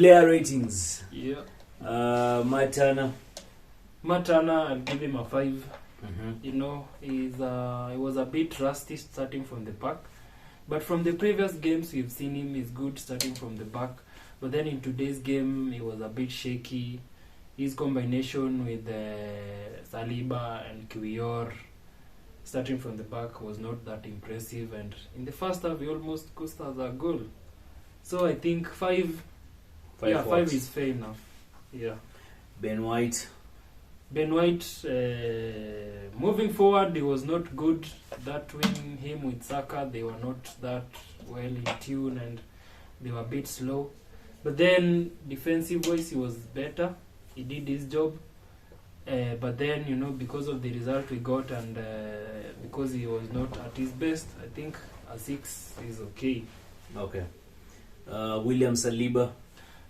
Player ratings. Yeah. Matana, I'll give him a 5. Mm-hmm. You know, he was a bit rusty starting from the back. But from the previous games we've seen him, he's good starting from the back. But then in today's game, he was a bit shaky. His combination with Saliba and Kiwior starting from the back was not that impressive. And in the first half, he almost cost us a goal. So I think 5. 5 is fair enough. Yeah. Ben White. Ben White, moving forward, he was not good. That wing, him with Saka, they were not that well in tune and they were a bit slow. But then, defensive-wise, he was better. He did his job. But then, you know, because of the result we got and because he was not at his best, I think a 6 is okay. Okay. William Saliba.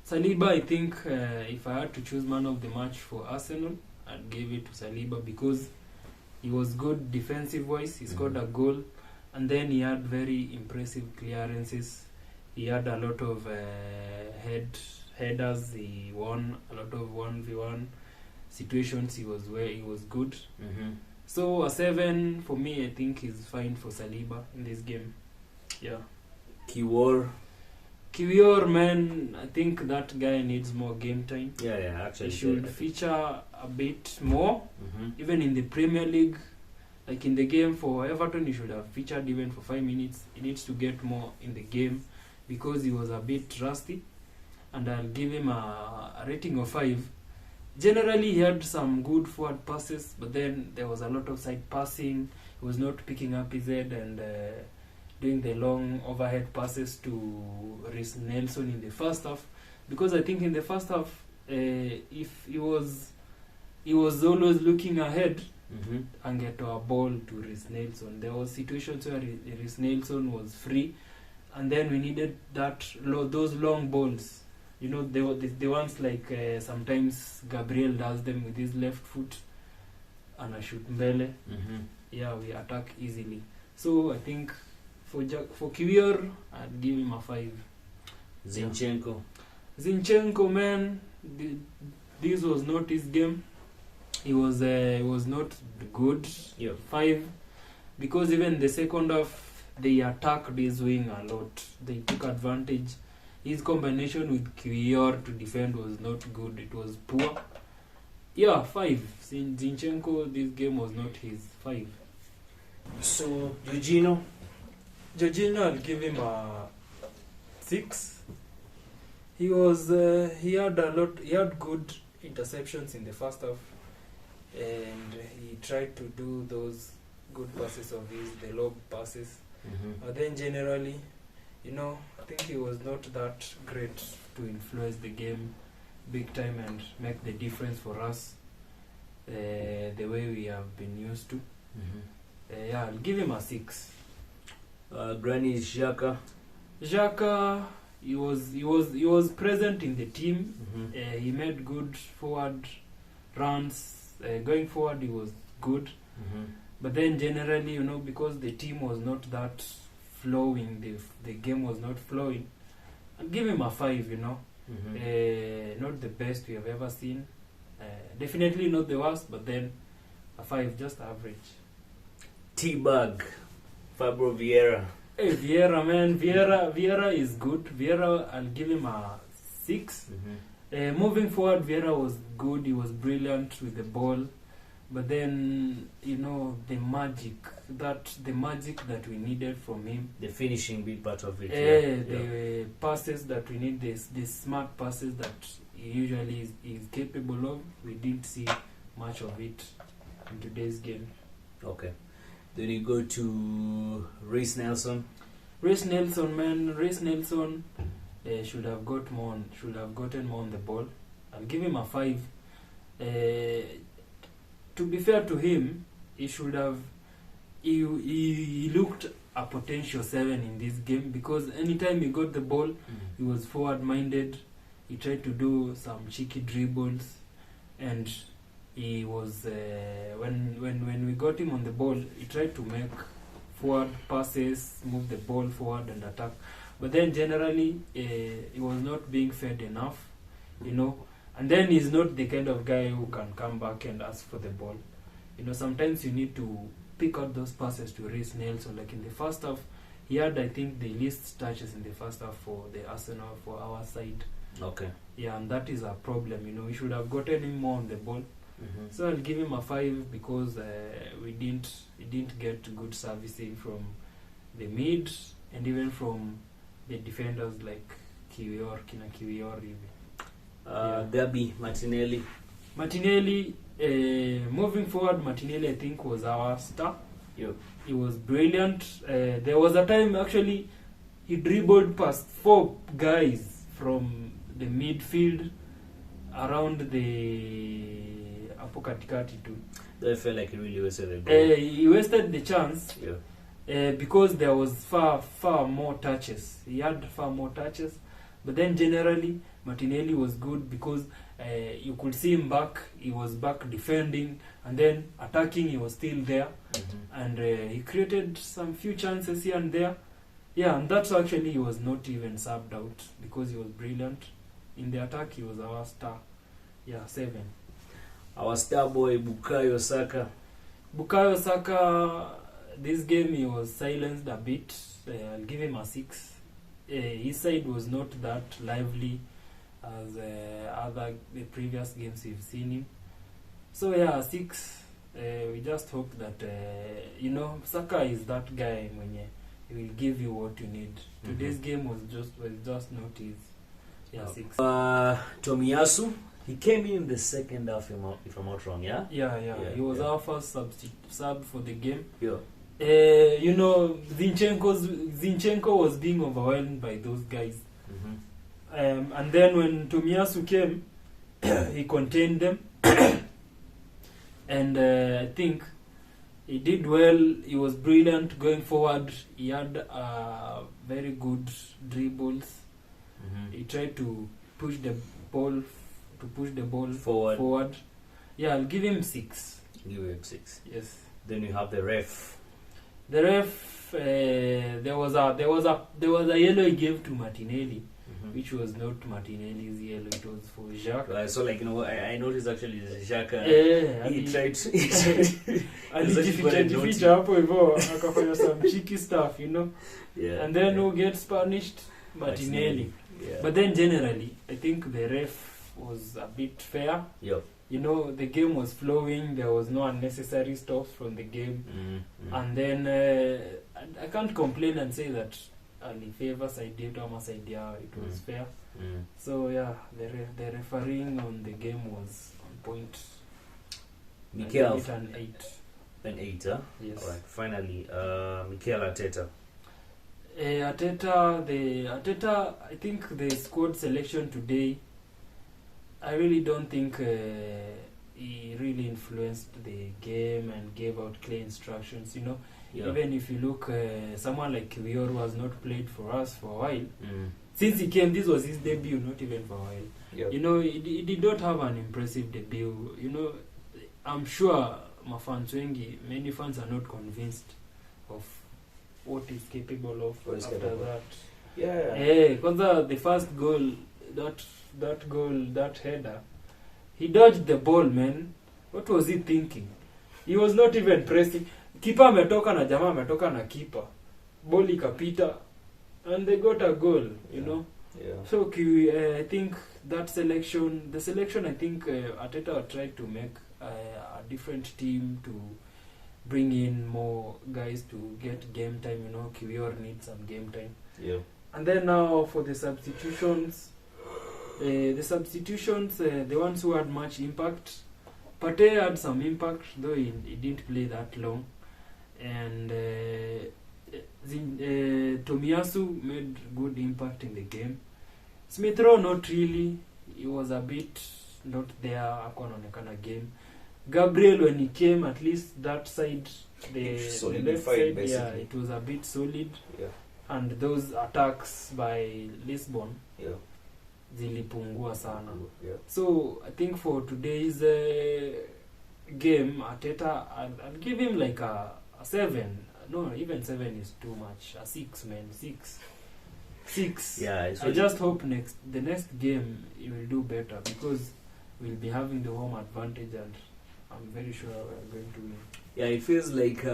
Saliba, I think if I had to choose man of the match for Arsenal, I'd give it to Saliba because he was good defensive-wise. He scored a goal, and then he had very impressive clearances. He had a lot of headers. He won a lot of 1v1 situations. He was good. Mm-hmm. So a 7 for me, I think, is fine for Saliba in this game. Yeah. Kiwior, man, I think that guy needs more game time. Yeah, actually. He should feature a bit more, even in the Premier League. Like in the game for Everton, he should have featured even for 5 minutes. He needs to get more in the game because he was a bit rusty. And I'll give him a rating of 5. Generally, he had some good forward passes, but then there was a lot of side passing. He was not picking up his head and doing the long overhead passes to Reece Nelson in the first half, because I think in the first half, if he was always looking ahead and get a ball to Reece Nelson. There was situations where Reece Nelson was free, and then we needed those long balls. You know, the ones like sometimes Gabriel does them with his left foot, and I shoot mbele. Yeah, we attack easily. So I think for Kiwior, I'd give him a 5. Zinchenko, man, this was not his game. He was not good. 5, because even the second half they attacked his wing a lot. They took advantage. His combination with Kiwior to defend was not good. It was poor. 5. Zinchenko, this game was not his. 5. So Jorginho, I'll give him a 6. He had good interceptions in the first half, and he tried to do those good passes of his, the lob passes. But then generally, you know, I think he was not that great to influence the game big time and make the difference for us the way we have been used to. I'll give him a 6. Granit Xhaka, he was present in the team. He made good forward runs. Going forward, he was good. But then generally, you know, because the team was not that flowing, the game was not flowing, I'll give him a 5, you know. Not the best we have ever seen. Definitely not the worst, but then a 5, just average. T-Bag, Fabio Vieira. Hey, Vieira, man. Vieira is good. Vieira, I'll give him a 6. Moving forward, Vieira was good. He was brilliant with the ball. But then, you know, the magic that we needed from him. The finishing bit part of it. The passes that we need, the smart passes that he usually is capable of, we didn't see much of it in today's game. Okay. Then you go to Reece Nelson. Reece Nelson should have gotten more on the ball. I'll give him a 5. To be fair to him, he should have. He looked a potential 7 in this game, because anytime he got the ball, he was forward-minded. He tried to do some cheeky dribbles, and he was when we got him on the ball, he tried to make forward passes, move the ball forward and attack. but then generally he was not being fed enough, you know. And then he's not the kind of guy who can come back and ask for the ball. You know, sometimes you need to pick out those passes to Reece Nelson. Like in the first half, he had, I think, the least touches in the first half for the Arsenal, for our side. Okay. Yeah, and that is a problem. You know, we should have gotten him more on the ball. So I'll give him a 5 because he didn't get good servicing from the mid and even from the defenders like Kiwior even. Gabi Martinelli. Moving forward, Martinelli I think was our star. Yep. He was brilliant. There was a time actually he dribbled past 4 guys from the midfield around the Apo katikati too. I felt like he really wasted the goal. He wasted the chance. Yeah. Because there was far more touches. He had far more touches. But then generally Martinelli was good because you could see him back. He was back defending and then attacking. He was still there, and he created some few chances here and there. Yeah, and that's actually he was not even subbed out because he was brilliant in the attack. He was our star. Yeah, 7. Our star boy Bukayo Saka. This game he was silenced a bit. I'll give him a 6. His side was not that lively as the previous games we've seen him. So yeah, 6. We just hope that you know, Saka is that guy mwenye he will give you what you need. Today's game was just not his. Yeah, 6. Tomiyasu, he came in the second half if I'm not wrong, yeah? Yeah. He was our first sub for the game. Yeah. You know, Zinchenko was being overwhelmed by those guys. And then when Tomiyasu came, he contained them. And I think he did well. He was brilliant going forward. He had very good dribbles. He tried to push the ball forward. Yeah, I'll give him 6. Give him 6. Yes. Then you have the ref. The ref, there was a yellow he gave to Martinelli, which was not Martinelli's yellow. It was for Jacques. So like, you know, I noticed actually Jacques. He tried. Alijificha hapo hivyo akafanya some cheeky stuff, you know. Yeah. And then who gets punished? Martinelli. Yeah. But then generally, I think the ref was a bit fair. Yep. You know, the game was flowing. There was no unnecessary stops from the game. And then I can't complain and say that Ali favors idea Thomas idea. It was fair. So yeah, the refereeing on the game was on point. Mikel, an 8. An 8, huh? Yes. Alright. Finally, Mikel Arteta. Arteta, I think the squad selection today, I really don't think he really influenced the game and gave out clear instructions, you know. Yeah. Even if you look, someone like Kiwior who has not played for us for a while. Since he came, this was his debut, not even for a while. Yep. You know, he did not have an impressive debut. You know, I'm sure many fans are not convinced of what he's capable of that. Yeah. Because the first goal, that header, he dodged the ball, man. What was he thinking? He was not even pressing. Keeper ametoka na jamaa ametoka na keeper. Ball ikapita and they got a goal, you know. Yeah. So I think the selection I think Arteta tried to make a different team to bring in more guys to get game time, you know. Kiwior needs some game time. Yeah. And then now for the substitutions, the ones who had much impact, Partey had some impact, though he didn't play that long. And Tomiyasu made good impact in the game. Smith Rowe, not really. He was a bit not there, hakuonekana game. Gabriel, when he came, at least that side, the left side, basically. Yeah, it was a bit solid. Yeah. And those attacks by Lisbon, yeah, zilipungua sana. Yeah. So I think for today's game, Arteta, I'll give him like a 7. No, even 7 is too much. A 6, man. 6. 6. Yeah, so I just hope the next game you will do better, because we'll be having the home advantage, and I'm very sure we're going to win. Yeah, it feels like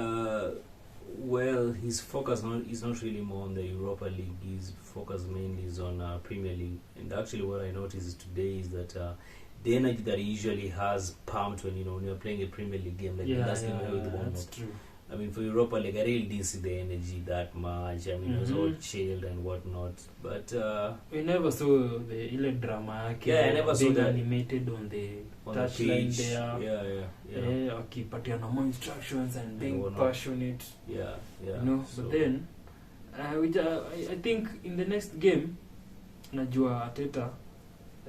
well, his focus is not really more on the Europa League. His focus mainly is on Premier League. And actually, what I noticed today is that the energy that he usually has pumped when you're playing a Premier League game, like the last game with the that's true. I mean, for Europa League, I really didn't see the energy that much. I mean, it was all chilled and whatnot. But we never saw the ile drama yake. Yeah, I never saw being that animated on the touchline there. Yeah. Akipatiana more instructions and being whatnot. passionate. Yeah. So, But then, I think in the next game, najua Ateta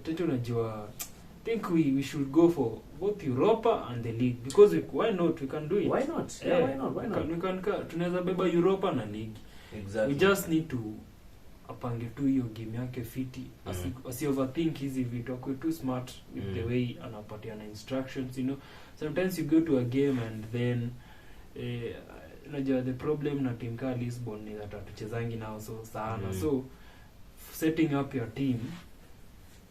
najua. I think we should go for both Europa and the league, because why not? We can do it. Why not? Why not? We can tunaweza beba Europa na league. Exactly. We just need to apange tu hiyo game yake fiti, asi overthink hizi vitu, akwe too smart with the way anapatiana instructions. Sometimes you go to a game and then unajua the problem na team ka Lisbon ni that hatuchezangi nao so sana. So setting up your team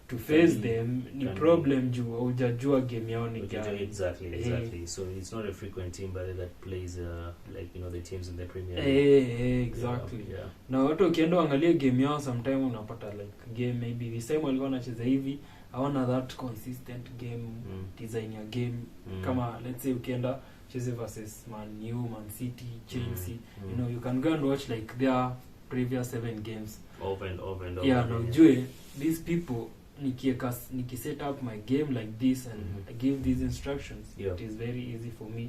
to face them ni problem juu hujajua game yao ni gani. Exactly. So it's not a frequent team but that plays the teams in the Premier League. Exactly. Yeah. Na watu ukienda angalia game yao sometime unapata like game maybe the same walikuwa wanacheza hivi, hawana that consistent game design ya game. Kama let's say ukienda cheze versus Man U, Man City, Chelsea, you can go and watch like their previous 7 games over and over. Yeah, no, ujue these people set up my game like this and I give these instructions, it is very easy for me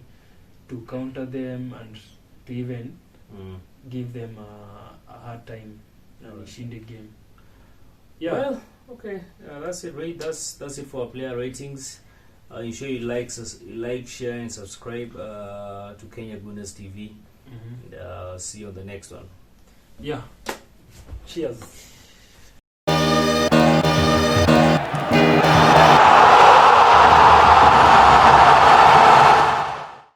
to counter them and to even give them a hard time and shinde game. Yeah. Well, okay, that's it, right? That's it for our player ratings. Ensure you like, share, and subscribe to Kenya Gooners TV. And see you on the next one. Yeah. Cheers.